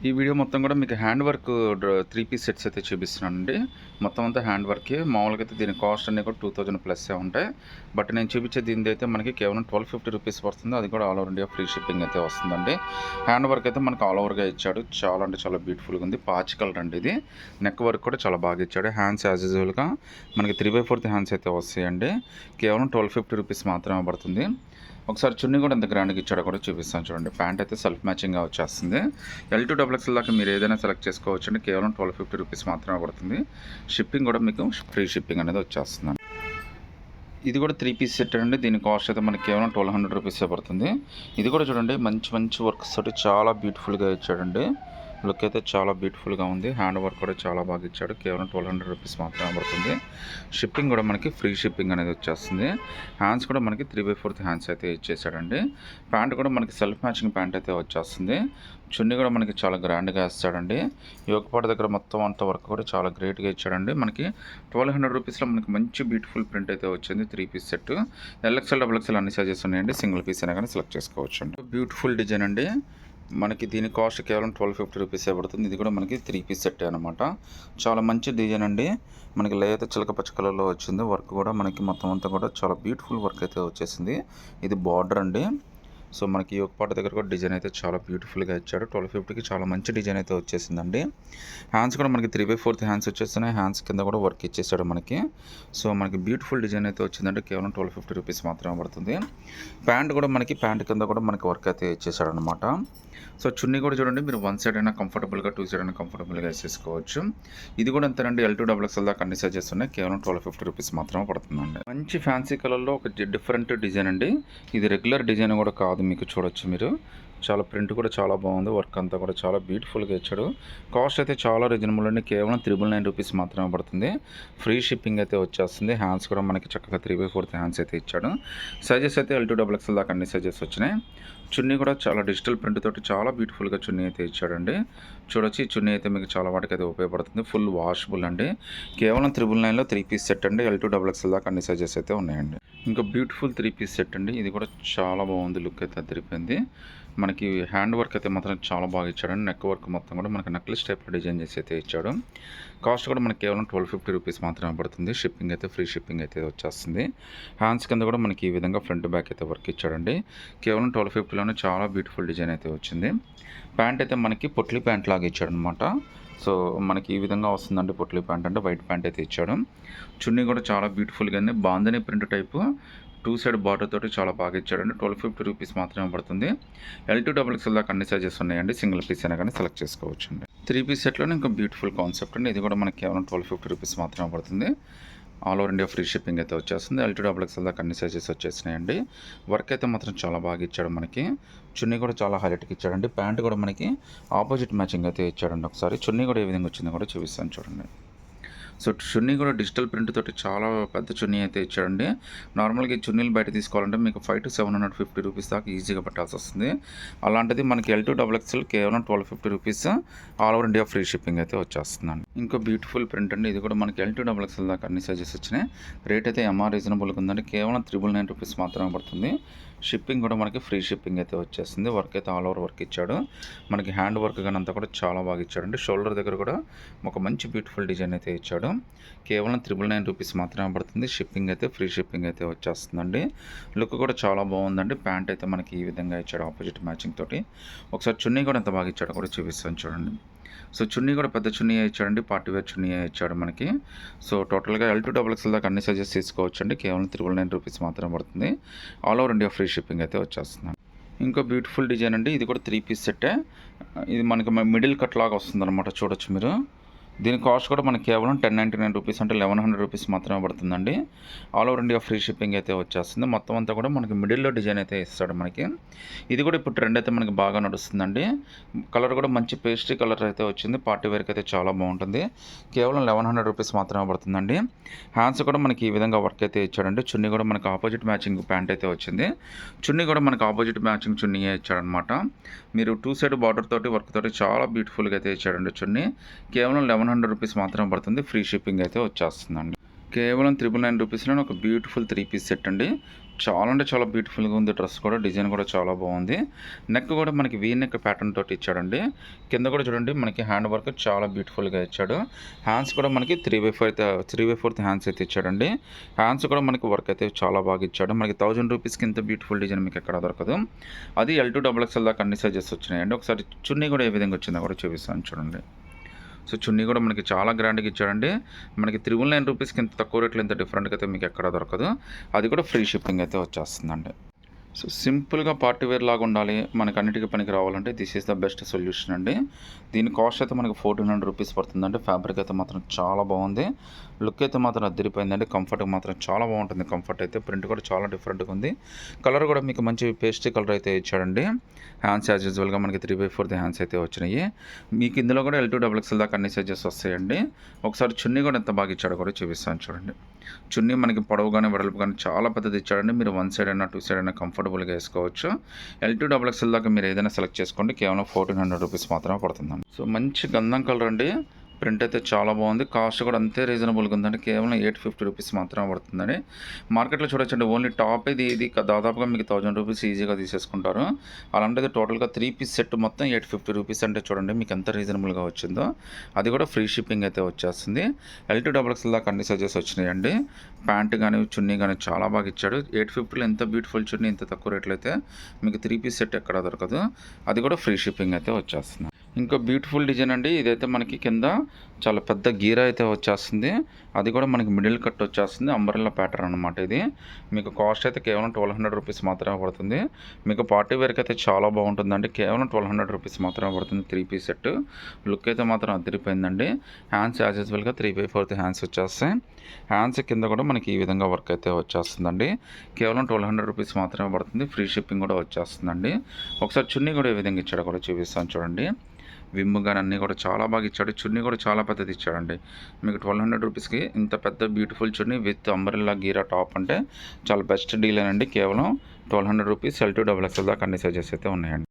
ఈ వీడియో మొత్తం కూడా మీకు హ్యాండ్ వర్క్ 3 పీస్ సెట్స్ అయితే చూపిస్తున్నానండి. మొత్తం అంతా హ్యాండ్ వర్కే. మామూలుగా అయితే దీని కాస్ట్ అన్నీ కూడా 2000 ప్లస్సే ఉంటాయి. బట్ నేను చూపించే దీనిదైతే మనకి కేవలం 1250 రూపీస్ పడుతుంది. అది కూడా all over India free shipping అయితే వస్తుందండి. హ్యాండ్ వర్క్ అయితే మనకు ఆల్ ఓవర్గా ఇచ్చాడు. చాలా అంటే చాలా బ్యూటిఫుల్గా ఉంది. పాచ్ కలర్ అండి ఇది. నెక్ వర్క్ కూడా చాలా బాగా ఇచ్చాడు. హ్యాండ్స్ యాజ్ యూజువల్గా మనకి 3/4 హ్యాండ్స్ అయితే వస్తాయండి. కేవలం 1250 రూపీస్ మాత్రమే పడుతుంది. ఒకసారి చున్నీ కూడా ఎంత గ్రాండ్గా ఇచ్చాడో కూడా చూపిస్తాను చూడండి. ప్యాంట్ అయితే సెల్ఫ్ మ్యాచింగ్గా వచ్చేస్తుంది. L2XL దాకా మీరు ఏదైనా సెలెక్ట్ చేసుకోవచ్చు అండి. కేవలం 1250 రూపీస్ మాత్రమే పడుతుంది. షిప్పింగ్ కూడా మీకు ఫ్రీ షిప్పింగ్ అనేది వచ్చేస్తుంది. ఇది కూడా 3 పీస్ సెట్ అండి. దీని కాస్ట్ అయితే మనకి కేవలం 1200 రూపీసే పడుతుంది. ఇది కూడా చూడండి మంచి మంచి వర్క్స్ తోటి చాలా బ్యూటిఫుల్గా ఇచ్చాడండి. లుక్ అయితే చాలా బ్యూటిఫుల్గా ఉంది. హ్యాండ్ వర్క్ కూడా చాలా బాగా ఇచ్చాడు. కేవలం 1200 రూపీస్ మాత్రమే పడుతుంది. షిప్పింగ్ కూడా మనకి ఫ్రీ షిప్పింగ్ అనేది వచ్చేస్తుంది. హ్యాండ్స్ కూడా మనకి 3/4 హ్యాండ్స్ అయితే ఇచ్చేసాడండి. ప్యాంట్ కూడా మనకి సెల్ఫ్ మ్యాచింగ్ ప్యాంట్ అయితే వచ్చేస్తుంది. చున్నీ కూడా మనకి చాలా గ్రాండ్గా వేస్తాడండి. యోగపాటు దగ్గర మొత్తం అంత వర్క్ కూడా చాలా గ్రేట్గా ఇచ్చాడండి. మనకి 1200 రూపీస్లో మనకి మంచి బ్యూటిఫుల్ ప్రింట్ అయితే వచ్చింది. 3 పీస్ సెట్. LXL XXL అన్ని సైజెస్ ఉన్నాయండి. సింగిల్ పీస్ అయినా కానీ సెలెక్ట్ చేసుకోవచ్చు అండి. బ్యూటిఫుల్ డిజైన్ అండి. మనకి దీని కాస్ట్ కేవలం 1250 రూపీసే పడుతుంది. ఇది కూడా మనకి 3 పీస్ సెట్ అనమాట. చాలా మంచి డిజైన్ అండి. మనకి లేత చిలక పచ్చ కలర్లో వచ్చింది. వర్క్ కూడా మనకి మొత్తం అంతా కూడా చాలా బ్యూటిఫుల్ వర్క్ అయితే వచ్చేసింది. ఇది బార్డర్ అండి. సో మనకి ఈ ఒక పాట దగ్గర కూడా డిజైన్ అయితే చాలా బ్యూటిఫుల్గా ఇచ్చాడు. 1250కి చాలా మంచి డిజైన్ అయితే వచ్చేసిందండి. హ్యాండ్స్ కూడా మనకి 3/4 హ్యాండ్స్ వచ్చేస్తున్నాయి. హ్యాండ్స్ కింద కూడా వర్క్ ఇచ్చేసాడు మనకి. సో మనకి బ్యూటిఫుల్ డిజైన్ అయితే వచ్చిందంటే కేవలం 1250 రూపీస్ మాత్రమే పడుతుంది. ప్యాంట్ కూడా మనకి ప్యాంట్ కింద కూడా మనకి వర్క్ అయితే ఇచ్చేసాడు అనమాట. సో చున్నీ కూడా చూడండి, మీరు 1 సైడ్ అయినా కంఫర్టబుల్గా 2 సైడ్ అయినా కంఫర్టబుల్గా వేసేసుకోవచ్చు. ఇది కూడా అంతేనండి. L2XL దాకా అన్ని సైజెస్ ఉన్నాయి. కేవలం 1250 రూపీస్ మాత్రమే పడుతుందండి. మంచి ఫ్యాన్సీ కలర్లో ఒక డిఫరెంట్ డిజైన్ అండి. ఇది రెగ్యులర్ డిజైన్ కూడా కాదు, మీకు చూడొచ్చు మీరు. చాలా ప్రింట్ కూడా చాలా బాగుంది. వర్క్ అంతా కూడా చాలా బ్యూటిఫుల్గా ఇచ్చాడు. కాస్ట్ అయితే చాలా రీజనబుల్ అండి. కేవలం 999 రూపీస్ మాత్రమే పడుతుంది. ఫ్రీ షిప్పింగ్ అయితే వచ్చేస్తుంది. హ్యాండ్స్ కూడా మనకి చక్కగా 3/4 హ్యాండ్స్ అయితే ఇచ్చాడు. సైజెస్ అయితే L2XL దాకా అన్ని సైజెస్ వచ్చినాయి. చున్నీ కూడా చాలా డిజిటల్ ప్రింట్ తోటి చాలా బ్యూటిఫుల్గా చున్నీ అయితే ఇచ్చాడండి. చూడొచ్చు, ఈ చున్నీ అయితే మీకు చాలా వాటికి అయితే ఉపయోగపడుతుంది. ఫుల్ వాషబుల్ అండి. కేవలం 999లో 3 పీస్ సెట్ అండి. L2XL దాకా అన్ని సైజెస్ అయితే ఉన్నాయండి. ఇంకా బ్యూటిఫుల్ 3 పీస్ సెట్ అండి. ఇది కూడా చాలా బాగుంది. లుక్ అయితే అదిరిపోయింది. మనకి హ్యాండ్ వర్క్ అయితే మాత్రం చాలా బాగా ఇచ్చాడండి. నెక్ వర్క్ మొత్తం కూడా మనకి నెక్లెస్ టైప్లో డిజైన్ చేసి అయితే ఇచ్చాడు. కాస్ట్ కూడా మనకి కేవలం 1250 రూపీస్ మాత్రమే పడుతుంది. షిప్పింగ్ అయితే ఫ్రీ షిప్పింగ్ అయితే వచ్చేస్తుంది. హ్యాండ్స్ కింద కూడా మనకి ఈ విధంగా ఫ్రంట్ బ్యాక్ అయితే వర్క్ ఇచ్చాడండి. కేవలం 1250లోనే చాలా బ్యూటిఫుల్ డిజైన్ అయితే వచ్చింది. ప్యాంట్ అయితే మనకి పొట్లీ ప్యాంట్ లాగా ఇచ్చాడు అనమాట. సో మనకి ఈ విధంగా వస్తుందండి పొట్లీ ప్యాంట్, అంటే వైట్ ప్యాంట్ అయితే ఇచ్చాడు. చున్నీ కూడా చాలా బ్యూటిఫుల్గా ఉంది. Bandhani print type 2 side border తోటి చాలా బాగా ఇచ్చాడండి. 1250 రూపీస్ మాత్రమే పడుతుంది. L2XL దాకా అన్ని సైజెస్ ఉన్నాయండి. సింగిల్ పీస్ అయినా కానీ సెలెక్ట్ చేసుకోవచ్చు అండి. 3 పీస్ సెట్లోనే ఇంకా బ్యూటిఫుల్ కాన్సెప్ట్ అండి. ఇది కూడా మనకి కేవలం 1250 రూపీస్ మాత్రమే పడుతుంది. All over India free shipping అయితే వచ్చేస్తుంది. L2XL దాకా అన్ని సైజెస్ వచ్చేసినాయండి. వర్క్ అయితే మాత్రం చాలా బాగా ఇచ్చాడు మనకి. చున్నీ కూడా చాలా హైలైట్గా ఇచ్చాడండి. ప్యాంట్ కూడా మనకి ఆపోజిట్ మ్యాచింగ్ అయితే ఇచ్చాడండి. ఒకసారి చున్నీ కూడా ఏ విధంగా వచ్చిందో కూడా చూపిస్తాను చూడండి. సో చున్నీ కూడా డిజిటల్ ప్రింట్ తోటి చాలా పెద్ద చున్నీ అయితే ఇచ్చాడండి. నార్మల్గా ఈ చున్నీలు బయట తీసుకోవాలంటే మీకు 500 to 750 రూపీస్ దాకా ఈజీగా పెట్టాల్సి వస్తుంది. అలాంటిది మనకి L2XL కేవలం 1250 rupees all over India free shipping అయితే వచ్చేస్తుందండి. ఇంకో బ్యూటిఫుల్ ప్రింట్ అండి. ఇది కూడా మనకి L2XL దాకా అన్ని సైజెస్ వచ్చినాయి. రేట్ అయితే రీజనబుల్గా ఉందండి. కేవలం 999 రూపీస్ మాత్రమే పడుతుంది. షిప్పింగ్ కూడా మనకి ఫ్రీ షిప్పింగ్ అయితే వచ్చేస్తుంది. వర్క్ అయితే ఆల్ ఓవర్ వర్క్ ఇచ్చాడు. మనకి హ్యాండ్ వర్క్ కానీ అంతా కూడా చాలా బాగా ఇచ్చాడండి. షోల్డర్ దగ్గర కూడా ఒక మంచి బ్యూటిఫుల్ డిజైన్ అయితే ఇచ్చాడు. కేవలం 999 రూపీస్ మాత్రమే పడుతుంది. షిప్పింగ్ అయితే ఫ్రీ షిప్పింగ్ అయితే వచ్చేస్తుందండి. లుక్ కూడా చాలా బాగుందండి. ప్యాంట్ అయితే మనకి ఈ విధంగా ఇచ్చాడు ఆపోజిట్ మ్యాచింగ్ తోటి. ఒకసారి చున్నీ కూడా ఎంత బాగా ఇచ్చాడో కూడా చూపిస్తాను చూడండి. సో చున్నీ కూడా పెద్ద చున్నీ ఇచ్చాడండి. పార్టీ వేర్ చున్నీ ఇచ్చాడు మనకి. సో టోటల్గా L2XL దాకా అన్ని సైజెస్ తీసుకోవచ్చు అండి. కేవలం 999 రూపీస్ మాత్రమే పడుతుంది. All over India free shipping అయితే వచ్చేస్తుంది. ఇంకో బ్యూటిఫుల్ డిజైన్ అండి. ఇది కూడా 3 పీస్ సెట్టే. ఇది మనకి మిడిల్ కట్ లాగా వస్తుంది అనమాట. చూడొచ్చు మీరు. దీని కాస్ట్ కూడా మనకి కేవలం 1099 రూపీస్, అంటే 1100 రూపీస్ మాత్రమే పడుతుందండి. All over India free shipping అయితే వచ్చేస్తుంది. మొత్తం అంతా కూడా మనకి మిడిల్లో డిజైన్ అయితే ఇస్తాడు మనకి. ఇది కూడా ఇప్పుడు ట్రెండ్ అయితే మనకి బాగా నడుస్తుందండి. కలర్ కూడా మంచి పేస్ట్రీ కలర్ అయితే వచ్చింది. పార్టీ వేర్కి అయితే చాలా బాగుంటుంది. కేవలం 1100 రూపీస్ మాత్రమే పడుతుందండి. హ్యాండ్స్ కూడా మనకి ఈ విధంగా వర్క్ అయితే ఇచ్చాడండి. చున్నీ కూడా మనకి ఆపోజిట్ మ్యాచింగ్ ప్యాంట్ అయితే వచ్చింది. చున్నీ కూడా మనకి ఆపోజిట్ మ్యాచింగ్ చున్నీ ఇచ్చాడనమాట. మీరు 2 సైడ్ బార్డర్ తోటి వర్క్ తోటి చాలా బ్యూటిఫుల్గా అయితే ఇచ్చాడండి చున్నీ. కేవలం 1100 రూపీస్ మాత్రమే పడుతుంది. ఫ్రీ షిప్పింగ్ అయితే వచ్చేస్తుందండి. కేవలం 999 రూపీస్లో ఒక బ్యూటిఫుల్ 3 పీస్ సెట్ అండి. చాలా అంటే చాలా బ్యూటిఫుల్‌గా ఉంది డ్రెస్ కూడా. డిజైన్ కూడా చాలా బాగుంది. నెక్ కూడా మనకి వీ నెక్ ప్యాటర్న్ తోటి ఇచ్చాడండి. కింద కూడా చూడండి మనకి హ్యాండ్ వర్క్ చాలా బ్యూటిఫుల్‌గా ఇచ్చాడు. హ్యాండ్స్ కూడా మనకి 3/4 హ్యాండ్స్ అయితే ఇచ్చాడండి. హ్యాండ్స్ కూడా మనకి వర్క్ అయితే చాలా బాగా ఇచ్చాడు. మనకి 1000 రూపీస్‌కి ఇంత బ్యూటిఫుల్ డిజైన్ మీకు ఎక్కడ దొరకదు. అది L2 XXL దాకా అన్ని సైజెస్ వచ్చినాయండి. ఒకసారి చున్నీ కూడా ఏ విధంగా వచ్చిందో కూడా చూపిస్తాను చూడండి. సో చున్నీ కూడా మనకి చాలా గ్రాండ్‌గా ఇచ్చాడండి. మనకి 999 రూపీస్‌కి ఇంత తక్కువ రేట్‌లో ఇంత డిఫరెంట్‌గా అయితే మీకు ఎక్కడ దొరకదు. అది కూడా ఫ్రీ షిప్పింగ్ అయితే వచ్చేస్తుందండి. సో సింపుల్‌గా పార్టీ వేర్ లాగా ఉండాలి, మనకు అన్నిటికి పనికి రావాలంటే this is the best solution అండి. దీని కాస్ట్ అయితే మనకు 1400 రూపీస్ పడుతుందండి. ఫ్యాబ్రిక్ అయితే మాత్రం చాలా బాగుంది. లుక్ అయితే మాత్రం అదిరిపోయిందండి. కంఫర్ట్ మాత్రం చాలా బాగుంటుంది. కంఫర్ట్ అయితే ప్రింట్ కూడా చాలా డిఫరెంట్‌గా ఉంది. కలర్ కూడా మీకు మంచి పేస్ట్రీ కలర్ అయితే ఇచ్చాడండి. హ్యాండ్స్ యాజ్ యూజువల్‌గా మనకి 3/4 హ్యాండ్స్ అయితే వచ్చినాయి. మీకు ఇందులో కూడా L2 XXL దాకా అన్ని సైజెస్ వస్తాయండి. ఒకసారి చున్నీ కూడా ఎంత బాగా ఇచ్చాడో కూడా చూపిస్తాను చూడండి. చున్నీ మనకి పొడవు కానీ వెడల్పు కానీ చాలా పెద్దది ఇచ్చాడండి. మీరు 1 సైడ్ అయినా 2 సైడ్ అయినా కంఫర్టబుల్గా వేసుకోవచ్చు. L2 XXL దాకా మీరు ఏదైనా సెలెక్ట్ చేసుకోండి. కేవలం 1400 రూపీస్ మాత్రమే పడుతుందండి. సో మంచి గంధం కలర్ అండి. ప్రింట్ అయితే చాలా బాగుంది. కాస్ట్ కూడా అంతే రీజనబుల్గా ఉందండి. కేవలం 850 రూపీస్ మాత్రమే పడుతుందండి. మార్కెట్లో చూడొచ్చండి ఓన్లీ టాప్ ఇది దాదాపుగా మీకు 1000 రూపీస్ ఈజీగా తీసేసుకుంటారు. అలాంటిది టోటల్గా 3 పీస్ సెట్ మొత్తం 850 రూపీస్ అంటే చూడండి మీకు ఎంత రీజనబుల్గా వచ్చిందో. అది కూడా ఫ్రీ షిప్పింగ్ అయితే వచ్చేస్తుంది. L2 XXL దాకా అన్ని సైజెస్ వచ్చినాయండి. ప్యాంట్ కానీ చున్నీ కానీ చాలా బాగా ఇచ్చాడు. 850లో ఎంత బ్యూటిఫుల్ చున్నీ ఇంత తక్కువ రేట్లో అయితే మీకు 3 పీస్ సెట్ ఎక్కడ దొరకదు. అది కూడా ఫ్రీ షిప్పింగ్ అయితే వచ్చేస్తుంది. ఇంకో బ్యూటిఫుల్ డిజైన్ అండి. ఇదైతే మనకి కింద చాలా పెద్ద గీర అయితే వచ్చేస్తుంది. అది కూడా మనకి మిడిల్ కట్ వచ్చేస్తుంది. అంబ్రెల్లా ప్యాటర్న్ అనమాట ఇది. మీకు కాస్ట్ అయితే కేవలం 1200 రూపీస్ మాత్రమే పడుతుంది. మీకు పార్టీ వేర్కి అయితే చాలా బాగుంటుందండి. కేవలం 1200 రూపీస్ మాత్రమే పడుతుంది 3 పీస్ సెట్. లుక్ అయితే మాత్రం అదిరిపోయిందండి. హ్యాండ్స్ యాజ్ యూజువల్గా 3/4 హ్యాండ్స్ వచ్చేస్తాయి. హ్యాండ్స్ కింద కూడా మనకి ఈ విధంగా వర్క్ అయితే వచ్చేస్తుందండి. కేవలం 1200 రూపీస్ మాత్రమే పడుతుంది. ఫ్రీ షిప్పింగ్ కూడా వచ్చేస్తుందండి. ఒకసారి చున్నీ కూడా ఏ విధంగా ఇచ్చాడో కూడా చూపిస్తాను చూడండి. విమ్ కానీ అన్నీ కూడా చాలా బాగా ఇచ్చాడు. చున్నీ కూడా చాలా పెద్దది ఇచ్చాడండి. మీకు 1200 రూపీస్కి ఇంత పెద్ద బ్యూటిఫుల్ చున్నీ విత్ అంబ్రెల్లా గీరా టాప్ అంటే చాలా బెస్ట్ డీల్ అండి. కేవలం 1200 రూపీస్ L2 XXL దాకా అన్ని సైజెస్ అయితే ఉన్నాయండి.